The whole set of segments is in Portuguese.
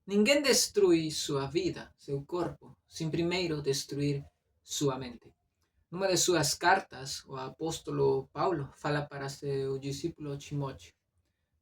Ninguém destrui sua vida, seu corpo, sem primeiro destruir sua mente. Numa de suas cartas, o apóstolo Paulo fala para seu discípulo Timóteo.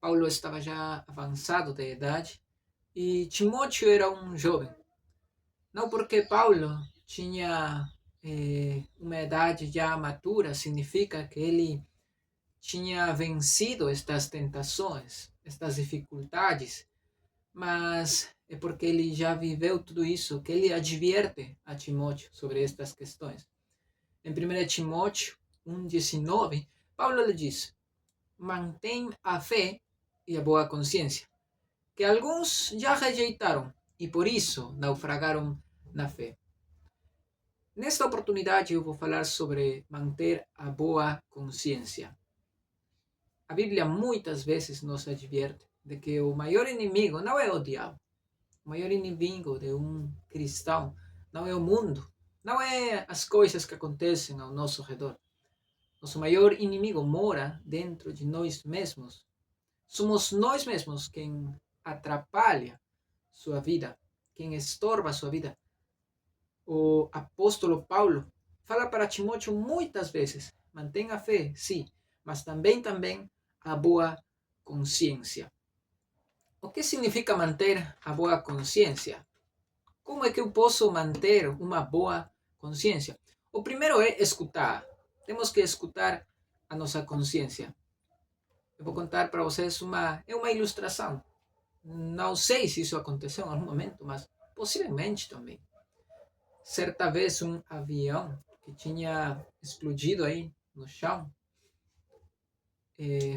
Paulo estava já avançado de idade e Timóteo era um jovem. Não porque Paulo tinha uma idade já matura, significa que ele tinha vencido estas tentações, estas dificuldades, mas é porque ele já viveu tudo isso, que ele advierte a Timóteo sobre estas questões. Em 1 Timóteo 1,19, Paulo lhe diz: mantém a fé e a boa consciência, que alguns já rejeitaram e por isso naufragaram na fé. Nesta oportunidade eu vou falar sobre manter a boa consciência. A Bíblia muitas vezes nos advierte de que o maior inimigo não é o diabo. O maior inimigo de um cristão não é o mundo, não é as coisas que acontecem ao nosso redor. Nosso maior inimigo mora dentro de nós mesmos. Somos nós mesmos quem atrapalha sua vida, quem estorba sua vida. O apóstolo Paulo fala para Timóteo muitas vezes: mantenha a fé, sim, mas também a boa consciência. O que significa manter a boa consciência? Como é que eu posso manter uma boa consciência? O primeiro é escutar. Temos que escutar a nossa consciência. Eu vou contar para vocês uma ilustração. Não sei se isso aconteceu em algum momento, mas possivelmente também. Certa vez um avião que tinha explodido aí no chão,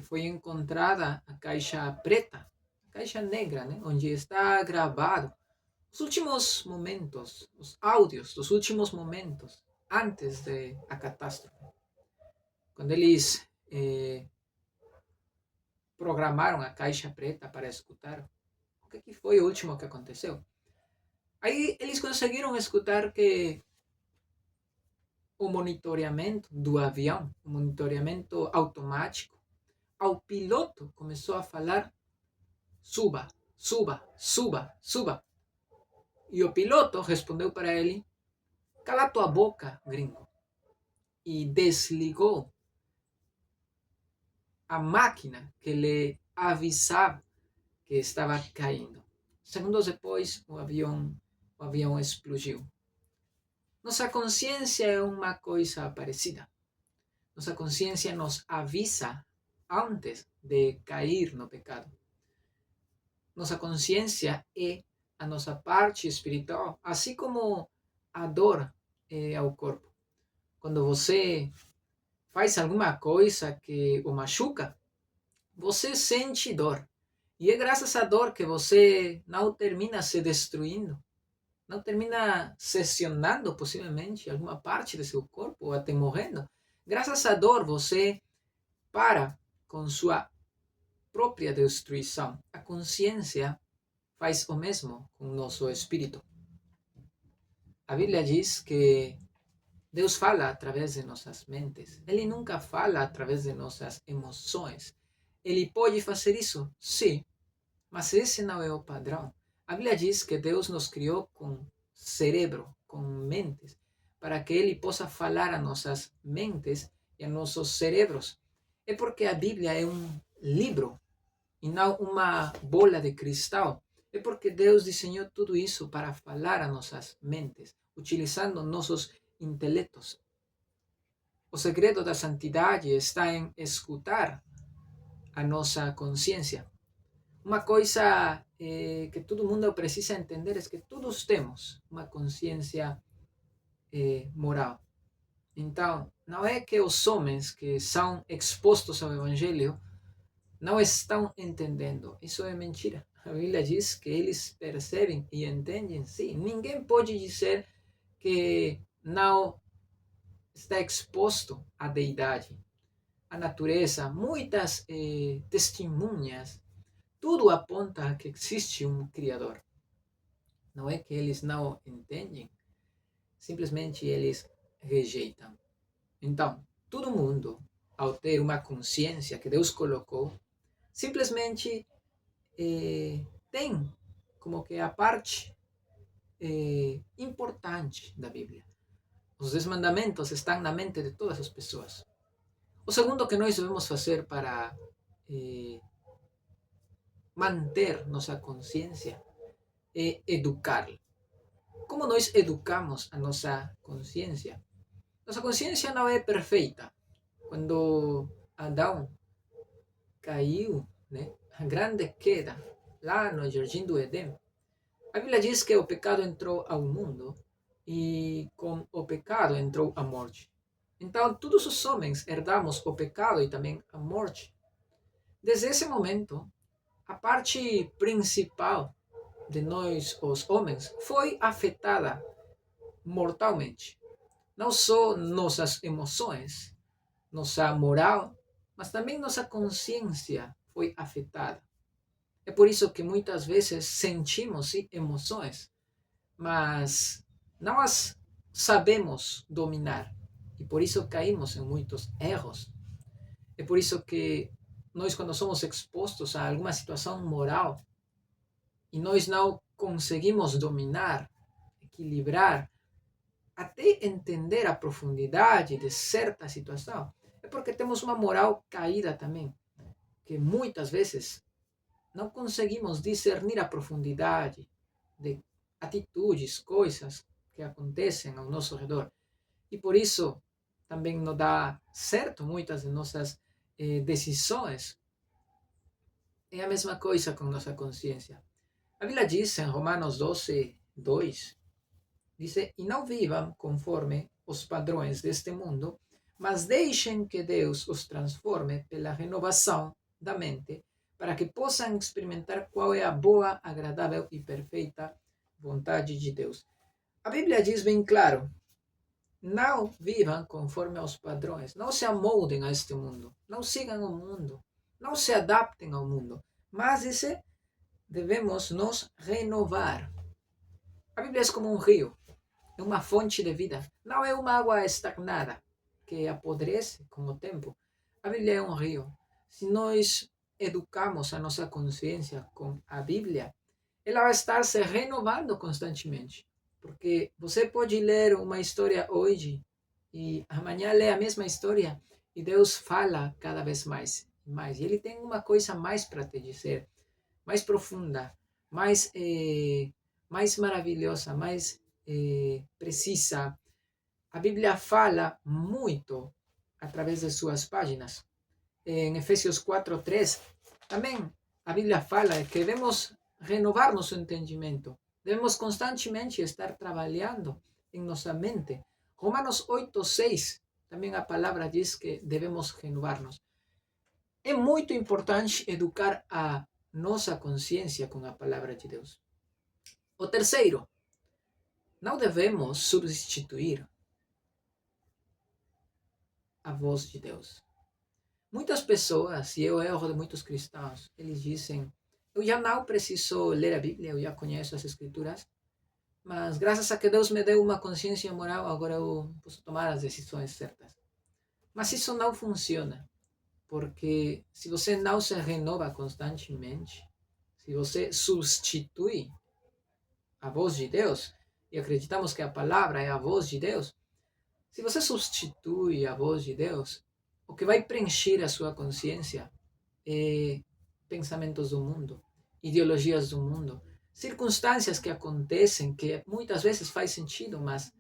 foi encontrada a caixa preta, a caixa negra, né, onde está gravado os últimos momentos, os áudios dos últimos momentos antes da catástrofe. Quando eles programaram a caixa preta para escutar o que foi o último que aconteceu, aí eles conseguiram escutar que o monitoramento do avião, o monitoramento automático, ao piloto começou a falar: suba, suba, suba, suba. E o piloto respondeu para ele: cala tua boca, gringo. E desligou a máquina que lhe avisava que estava caindo. Segundos depois, o avião explodiu. Nossa consciência é uma coisa parecida. Nossa consciência nos avisa antes de cair no pecado. Nossa consciência é a nossa parte espiritual, assim como a dor é ao corpo. Quando você faz alguma coisa que o machuca, você sente dor. E é graças à dor que você não termina se destruindo, não termina seccionando possivelmente alguma parte de seu corpo ou até morrendo. Graças à dor você para com sua própria destruição. A consciência faz o mesmo com o nosso espírito. A Bíblia diz que Deus fala através de nossas mentes. Ele nunca fala através de nossas emoções. Ele pode fazer isso? Sim, mas esse não é o padrão. A Bíblia diz que Deus nos criou com cérebro, com mentes, para que Ele possa falar a nossas mentes e a nossos cérebros. É porque a Bíblia é um livro e não uma bola de cristal. É porque Deus desenhou tudo isso para falar a nossas mentes, utilizando nossos intelectos. O segredo da santidade está em escutar a nossa consciência. Uma coisa que todo mundo precisa entender é que todos temos uma consciência moral. Então, não é que os homens que são expostos ao Evangelho não estão entendendo. Isso é mentira. A Bíblia diz que eles percebem e entendem, sim. Ninguém pode dizer que não está exposto à deidade, à natureza. Muitas testemunhas, tudo aponta a que existe um Criador. Não é que eles não entendem, simplesmente eles rejeitam. Então, todo mundo, ao ter uma consciência que Deus colocou, simplesmente tem como que a parte importante da Bíblia. Os 10 mandamentos estão na mente de todas as pessoas. O segundo que nós devemos fazer para manter nossa consciência é educá-la. Como nós educamos a nossa consciência? Nossa consciência não é perfeita. Quando Adão caiu, né, a grande queda, lá no Jardim do Éden, a Bíblia diz que o pecado entrou ao mundo e com o pecado entrou a morte. Então, todos os homens herdamos o pecado e também a morte. Desde esse momento, a parte principal de nós, os homens, foi afetada mortalmente. Não só nossas emoções, nossa moral, mas também nossa consciência foi afetada. É por isso que muitas vezes sentimos sim, emoções, mas não as sabemos dominar. E por isso caímos em muitos erros. É por isso que nós, quando somos expostos a alguma situação moral e nós não conseguimos dominar, equilibrar, até entender a profundidade de certa situação, é porque temos uma moral caída também, que muitas vezes não conseguimos discernir a profundidade de atitudes, coisas que acontecem ao nosso redor. E por isso também não dá certo muitas de nossas decisões. É a mesma coisa com nossa consciência. A Bíblia diz em Romanos 12, 2, diz, e não vivam conforme os padrões deste mundo, mas deixem que Deus os transforme pela renovação da mente, para que possam experimentar qual é a boa, agradável e perfeita vontade de Deus. A Bíblia diz bem claro, não vivam conforme aos padrões, não se amoldem a este mundo, não sigam o mundo, não se adaptem ao mundo, mas dice, devemos nos renovar. A Bíblia é como um rio, é uma fonte de vida, não é uma água estagnada que apodrece com o tempo. A Bíblia é um rio. Se nós educamos a nossa consciência com a Bíblia, ela vai estar se renovando constantemente. Porque você pode ler uma história hoje e amanhã ler a mesma história e Deus fala cada vez mais e mais. E Ele tem uma coisa mais para te dizer, mais profunda, mais maravilhosa, mais precisa. A Bíblia fala muito através de suas páginas. Em Efésios 4:3, também a Bíblia fala que devemos renovar nosso entendimento. Devemos constantemente estar trabalhando em nossa mente. Romanos 8:6, também a palavra diz que devemos renovar-nos. É muito importante educar a nossa consciência com a palavra de Deus. O terceiro, não devemos substituir a voz de Deus. Muitas pessoas, e é o erro de muitos cristãos, eles dizem, eu já não preciso ler a Bíblia, eu já conheço as Escrituras, mas graças a que Deus me deu uma consciência moral, agora eu posso tomar as decisões certas. Mas isso não funciona, porque se você não se renova constantemente, se você substitui a voz de Deus, e acreditamos que a palavra é a voz de Deus, se você substitui a voz de Deus, o que vai preencher a sua consciência é pensamentos do mundo, ideologias do mundo, circunstâncias que acontecem que muitas vezes faz sentido, mas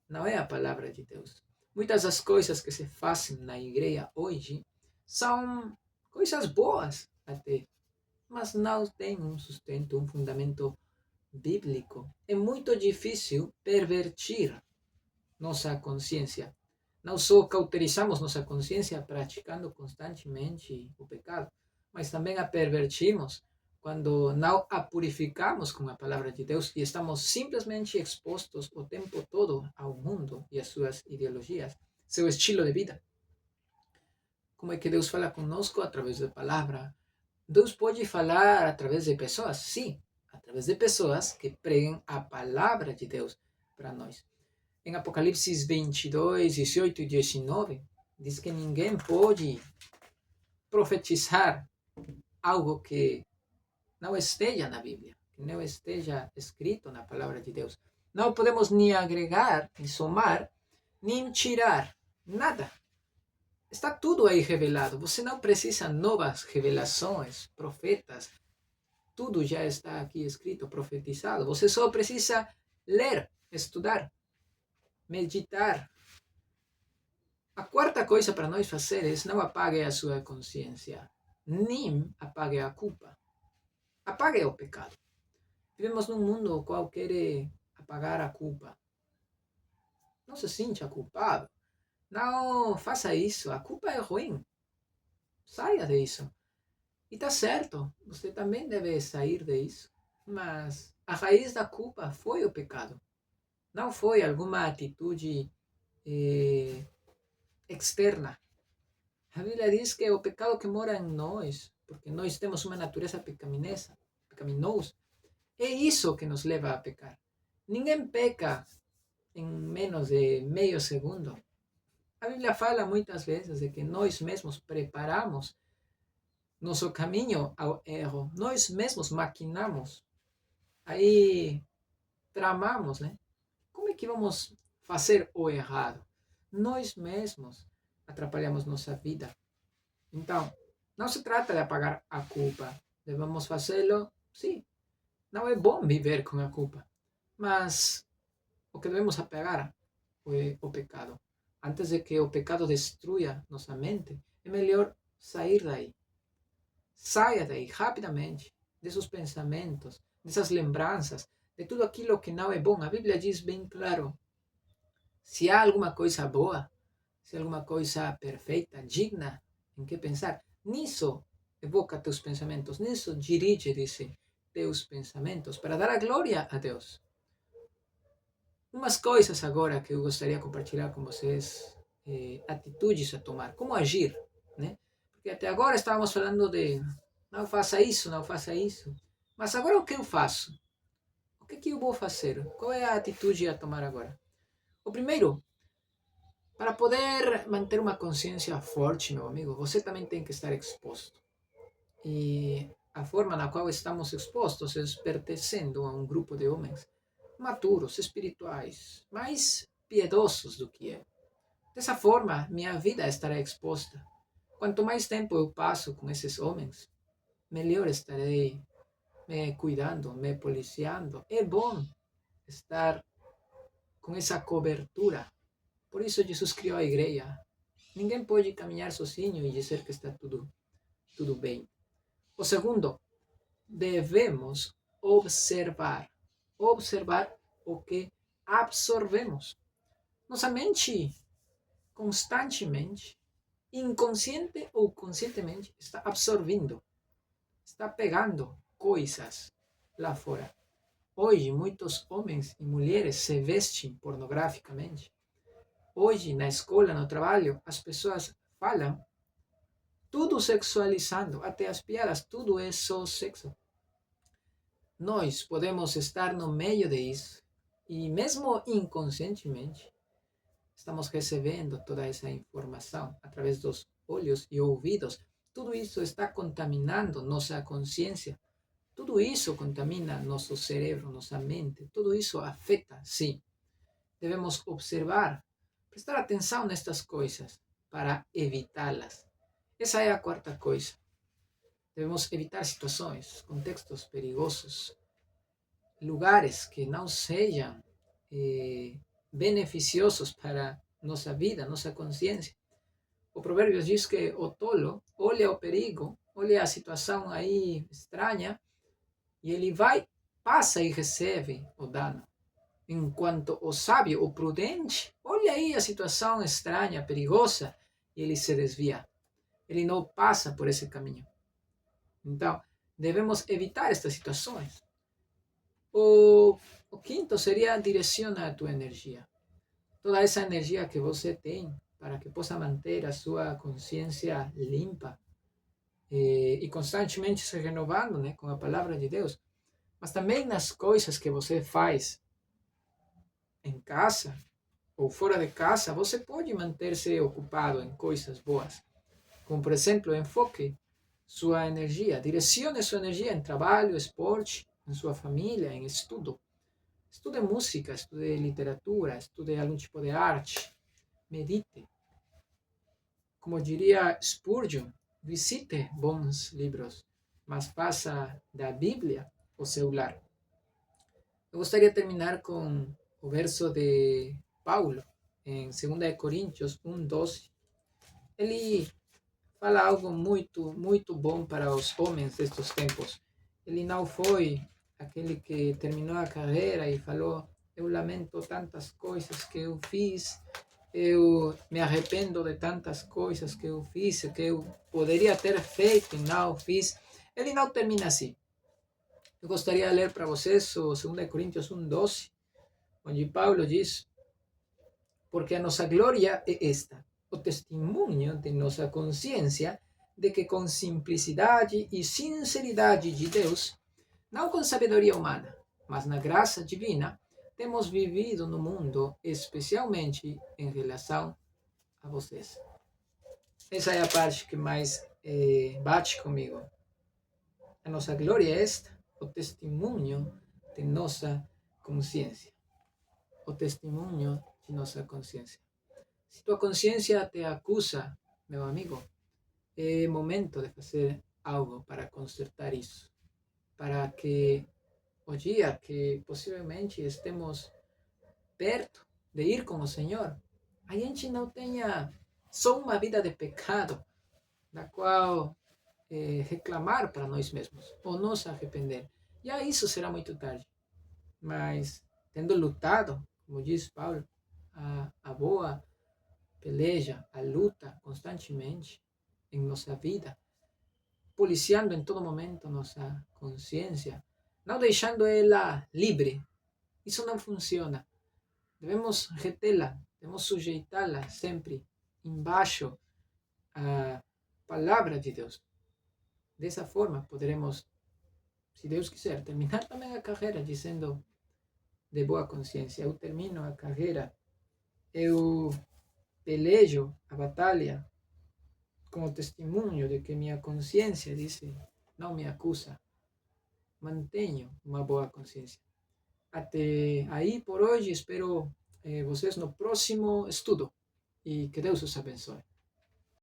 não é a palavra de Deus. Muitas das coisas que se fazem na igreja hoje são coisas boas até, mas não têm um sustento, um fundamento bíblico. É muito difícil pervertir nossa consciência. Não só cauterizamos nossa consciência praticando constantemente o pecado, mas também a pervertimos quando não a purificamos com a palavra de Deus e estamos simplesmente expostos o tempo todo ao mundo e às suas ideologias, seu estilo de vida. Como é que Deus fala conosco? Através da palavra. Deus pode falar através de pessoas? Sim, através de pessoas que preguem a palavra de Deus para nós. Em Apocalipse 22, 18 e 19, diz que ninguém pode profetizar algo que não esteja na Bíblia. que não esteja escrito na palavra de Deus. Não podemos nem agregar, nem somar, nem tirar nada. Está tudo aí revelado. Você não precisa novas revelações, profetas. Tudo já está aqui escrito, profetizado. Você só precisa ler, estudar, meditar. A quarta coisa para nós fazer é não apague a sua consciência, nem apague a culpa. Apague o pecado. Vivemos num mundo no qual quer apagar a culpa. Não se sinta culpado. Não faça isso. A culpa é ruim. Saia disso. E tá certo. Você também deve sair disso. Mas a raiz da culpa foi o pecado. Não foi alguma atitude externa. A Bíblia diz que é o pecado que mora em nós, porque nós temos uma natureza pecaminosa, é isso que nos leva a pecar. Ninguém peca em menos de meio segundo. A Bíblia fala muitas vezes de que nós mesmos preparamos nosso caminho ao erro. Nós mesmos maquinamos. Aí tramamos, né? Como é que vamos fazer o errado? Nós mesmos atrapalhamos nossa vida. Então, não se trata de apagar a culpa. Devemos fazê-lo, sim. Não é bom viver com a culpa. Mas o que devemos apagar é o pecado. Antes de que o pecado destrua nossa mente, é melhor sair daí. Saia daí rapidamente, desses pensamentos, dessas lembranças, de tudo aquilo que não é bom. A Bíblia diz bem claro: se há alguma coisa boa, se há alguma coisa perfeita, digna em que pensar, nisso evoca teus pensamentos, nisso dirige, disse, teus pensamentos, para dar a glória a Deus. Umas coisas agora que eu gostaria de compartilhar com vocês, atitudes a tomar, como agir, né? Porque até agora estávamos falando de não faça isso, não faça isso. Mas agora o que eu faço? O que eu vou fazer? Qual é a atitude a tomar agora? O primeiro, para poder manter uma consciência forte, meu amigo, você também tem que estar exposto. E a forma na qual estamos expostos é pertencendo a um grupo de homens maduros, espirituais, mais piedosos do que eu. Dessa forma, minha vida estará exposta. Quanto mais tempo eu passo com esses homens, melhor estarei me cuidando, me policiando. É bom estar com essa cobertura. Por isso Jesus criou a igreja. Ninguém pode caminhar sozinho e dizer que está tudo bem. O segundo, devemos observar. Observar o que absorvemos. Nossa mente constantemente, inconsciente ou conscientemente, está absorvendo, está pegando coisas lá fora. Hoje, muitos homens e mulheres se vestem pornograficamente. Hoje, na escola, no trabalho, as pessoas falam tudo sexualizando, até as piadas, tudo é só sexo. Nós podemos estar no meio disso e, mesmo inconscientemente, estamos recebendo toda essa informação através dos olhos e ouvidos. Tudo isso está contaminando nossa consciência. Tudo isso contamina nosso cérebro, nossa mente. Tudo isso afeta, sim. Devemos observar, prestar atenção nestas coisas para evitá-las. Essa é a quarta coisa. Devemos evitar situações, contextos perigosos, lugares que não sejam beneficiosos para nossa vida, nossa consciência. O provérbio diz que o tolo olha o perigo, olha a situação aí estranha e ele vai, passa e recebe o dano. Enquanto o sábio, o prudente, olha aí a situação estranha, perigosa e ele se desvia. Ele não passa por esse caminho. Então, devemos evitar estas situações. O quinto seria direciona a tua energia. Toda essa energia que você tem para que possa manter a sua consciência limpa e constantemente se renovando, né, com a palavra de Deus, mas também nas coisas que você faz em casa ou fora de casa, você pode manter-se ocupado em coisas boas. Como, por exemplo, enfoque sua energia, direcione sua energia em trabalho, esporte, em sua família, em estudo. Estude música, estude literatura, estude algum tipo de arte, medite. Como diria Spurgeon, visite bons livros, mas faça da Bíblia o seu lar. Eu gostaria de terminar com o verso de Paulo, em 2 Coríntios 1:12. Ele fala algo muito bom para os homens destes tempos. Ele não foi aquele que terminou a carreira e falou: eu lamento tantas coisas que eu fiz, eu me arrependo de tantas coisas que eu fiz, que eu poderia ter feito e não fiz. Ele não termina assim. Eu gostaria de ler para vocês o 2 Coríntios 1:12, onde Paulo diz: porque a nossa glória é esta, o testemunho de nossa consciência de que com simplicidade e sinceridade de Deus, não com sabedoria humana, mas na graça divina, temos vivido no mundo, especialmente em relação a vocês. Essa é a parte que mais bate comigo. A nossa glória é esta, o testemunho de nossa consciência. O testemunho de nossa consciência. Se tua consciência te acusa, meu amigo, é momento de fazer algo para consertar isso. Para que o dia que possivelmente estemos perto de ir com o Senhor, a gente não tenha só uma vida de pecado, da qual reclamar para nós mesmos, ou nos arrepender. Já isso será muito tarde. Mas, tendo lutado, como diz Paulo, a boa peleja, a luta constantemente em nossa vida, policiando em todo momento nossa consciência, não deixando ela livre. Isso não funciona. Devemos retê-la, devemos sujeitá-la sempre embaixo a palavra de Deus. Dessa forma, poderemos, se Deus quiser, terminar também a carreira dizendo de boa consciência: eu termino a carreira, eu pelejo a batalha com o testemunho de que minha consciência disse, não me acusa. Mantenho uma boa consciência. Até aí por hoje, espero vocês no próximo estudo e que Deus os abençoe.